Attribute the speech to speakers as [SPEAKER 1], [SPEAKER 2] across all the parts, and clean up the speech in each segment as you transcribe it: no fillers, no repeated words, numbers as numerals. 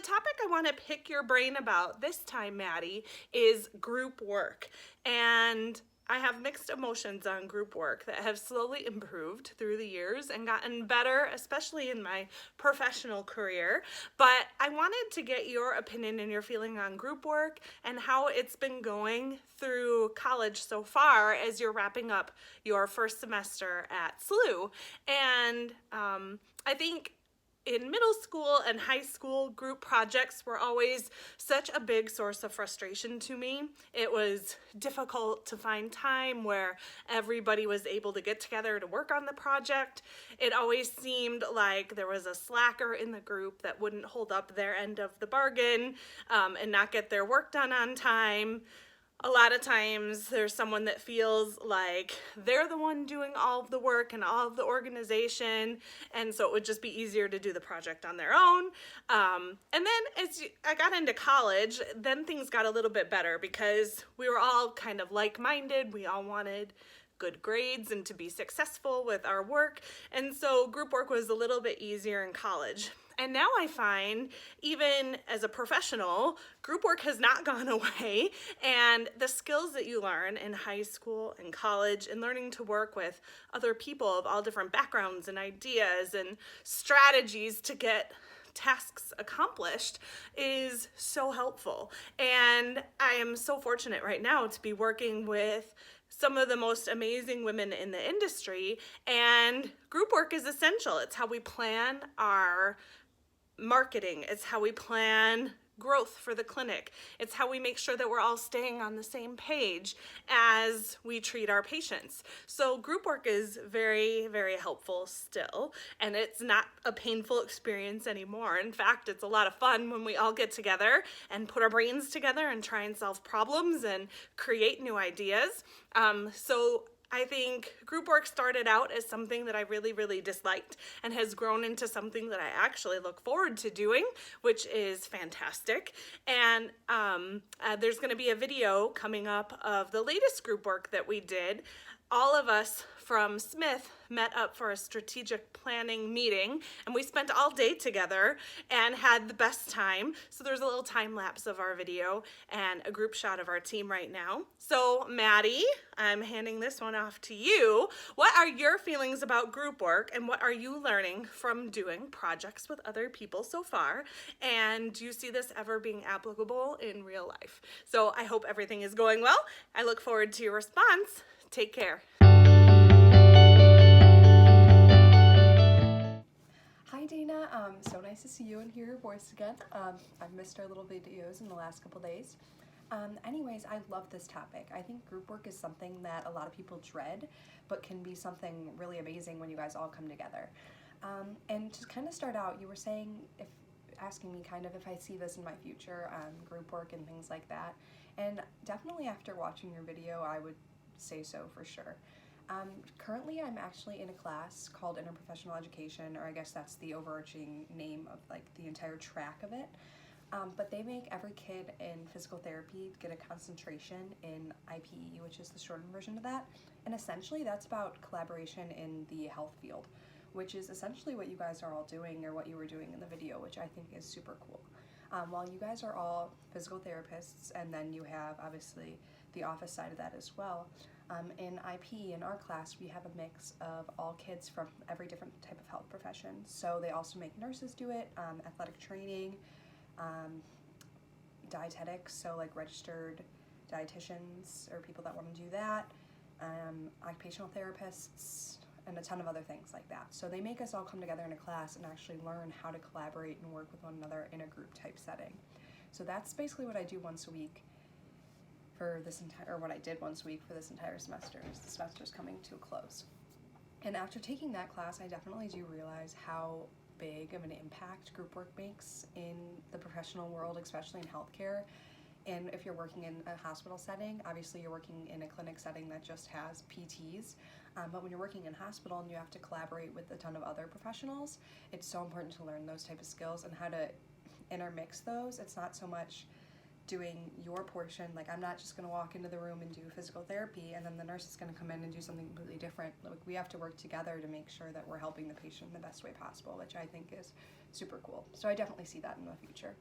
[SPEAKER 1] topic I want to pick your brain about this time, Maddie, is group work. And I have mixed emotions on group work that have slowly improved through the years and gotten better, especially in my professional career. But I wanted to get your opinion and your feeling on group work and how it's been going through college so far as you're wrapping up your first semester at SLU. And I think in middle school and high school, group projects were always such a big source of frustration to me. It was difficult to find time where everybody was able to get together to work on the project. It always seemed like there was a slacker in the group that wouldn't hold up their end of the bargain and not get their work done on time. A lot of times there's someone that feels like they're the one doing all of the work and all of the organization, and so it would just be easier to do the project on their own. And then as I got into college, then things got a little bit better because we were all kind of like-minded. We all wanted good grades and to be successful with our work, and so group work was a little bit easier in college. And now I find, even as a professional, group work has not gone away, and the skills that you learn in high school and college and learning to work with other people of all different backgrounds and ideas and strategies to get tasks accomplished is so helpful. And I am so fortunate right now to be working with some of the most amazing women in the industry, and group work is essential. It's how we plan our marketing. It's how we plan growth for the clinic. It's how we make sure that we're all staying on the same page as we treat our patients. So group work is very, very helpful still, and it's not a painful experience anymore. In fact, it's a lot of fun when we all get together and put our brains together and try and solve problems and create new ideas. So I think group work started out as something that I really, really disliked and has grown into something that I actually look forward to doing, which is fantastic. And there's going to be a video coming up of the latest group work that we did. All of us from Smith met up for a strategic planning meeting, and we spent all day together and had the best time. So there's a little time lapse of our video and a group shot of our team right now. So Maddie, I'm handing this one off to you. What are your feelings about group work, and what are you learning from doing projects with other people so far? And do you see this ever being applicable in real life? So I hope everything is going well. I look forward to your response. Take care.
[SPEAKER 2] Hi Dana, so nice to see you and hear your voice again. I've missed our little videos in the last couple days. Anyways, I love this topic. I think group work is something that a lot of people dread, but can be something really amazing when you guys all come together. And to kind of start out, you were saying, asking me kind of if I see this in my future, group work and things like that. And definitely after watching your video, I would say so for sure. Currently I'm actually in a class called Interprofessional Education, or I guess that's the overarching name of like the entire track of it. But they make every kid in physical therapy get a concentration in IPE, which is the shortened version of that. And essentially that's about collaboration in the health field, which is essentially what you guys are all doing, or what you were doing in the video, which I think is super cool. While you guys are all physical therapists, and then you have obviously the office side of that as well, in IP, in our class, we have a mix of all kids from every different type of health profession. So they also make nurses do it, athletic training, dietetics, so like registered dietitians or people that want to do that, occupational therapists, and a ton of other things like that. So they make us all come together in a class and actually learn how to collaborate and work with one another in a group type setting. So that's basically what I do once a week for this entire, or what I did once a week for this entire semester, as the semester's coming to a close. And after taking that class, I definitely do realize how big of an impact group work makes in the professional world, especially in healthcare. And if you're working in a hospital setting, obviously you're working in a clinic setting that just has PTs, but when you're working in hospital and you have to collaborate with a ton of other professionals, it's so important to learn those type of skills and how to intermix those. It's not so much doing your portion. Like, I'm not just going to walk into the room and do physical therapy and then the nurse is going to come in and do something completely different. Like, we have to work together to make sure that we're helping the patient in the best way possible, which I think is super cool. So I definitely see that in the future.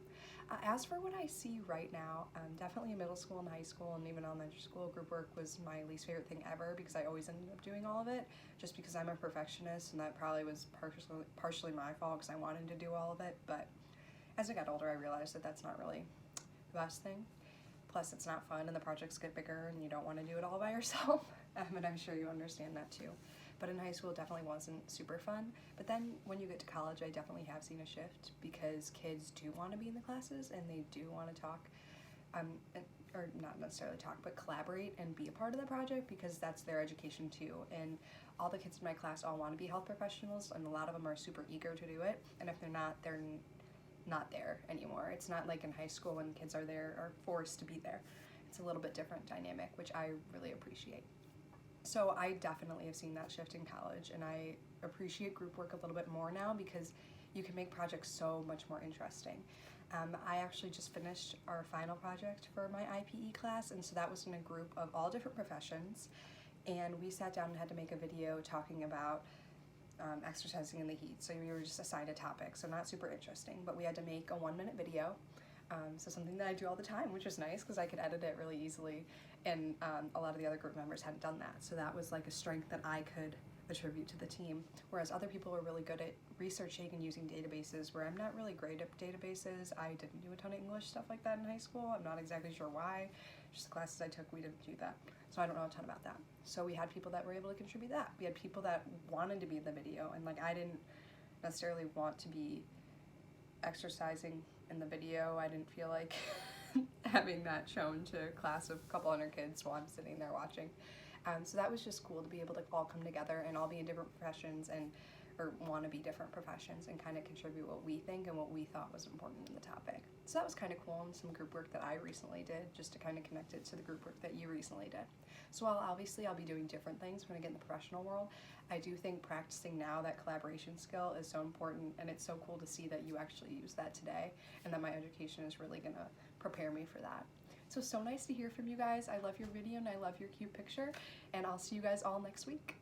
[SPEAKER 2] As for what I see right now, definitely middle school and high school and even elementary school, group work was my least favorite thing ever because I always ended up doing all of it just because I'm a perfectionist, and that probably was partially my fault because I wanted to do all of it. But as I got older, I realized that that's not really the best thing. Plus, it's not fun and the projects get bigger and you don't want to do it all by yourself. And I'm sure you understand that too. But in high school, it definitely wasn't super fun. But then when you get to college, I definitely have seen a shift because kids do want to be in the classes and they do want to talk, or not necessarily talk, but collaborate and be a part of the project because that's their education too. And all the kids in my class all want to be health professionals, and a lot of them are super eager to do it. And if they're not there anymore. It's not like in high school when kids are forced to be there. It's a little bit different dynamic, which I really appreciate. So I definitely have seen that shift in college, and I appreciate group work a little bit more now because you can make projects so much more interesting. I actually just finished our final project for my IPE class, and so that was in a group of all different professions, and we sat down and had to make a video talking about exercising in the heat. So we were just assigned a topic, so not super interesting, but we had to make a 1-minute video. So something that I do all the time, which is nice because I could edit it really easily, and a lot of the other group members hadn't done that. So that was like a strength that I could attribute to the team, whereas other people were really good at researching and using databases where I'm not really great at databases. I didn't do a ton of English stuff like that in high school. I'm not exactly sure why. Just the classes I took, we didn't do that. So I don't know a ton about that. So we had people that were able to contribute that. We had people that wanted to be in the video, and like I didn't necessarily want to be exercising in the video. I didn't feel like having that shown to a class of a couple hundred kids while I'm sitting there watching. So that was just cool to be able to all come together and all be in different professions or want to be different professions and kind of contribute what we think and what we thought was important in the topic. So that was kind of cool, and some group work that I recently did just to kind of connect it to the group work that you recently did. So while obviously I'll be doing different things when I get in the professional world, I do think practicing now that collaboration skill is so important, and it's so cool to see that you actually use that today and that my education is really going to prepare me for that. So nice to hear from you guys. I love your video and I love your cute picture, and I'll see you guys all next week.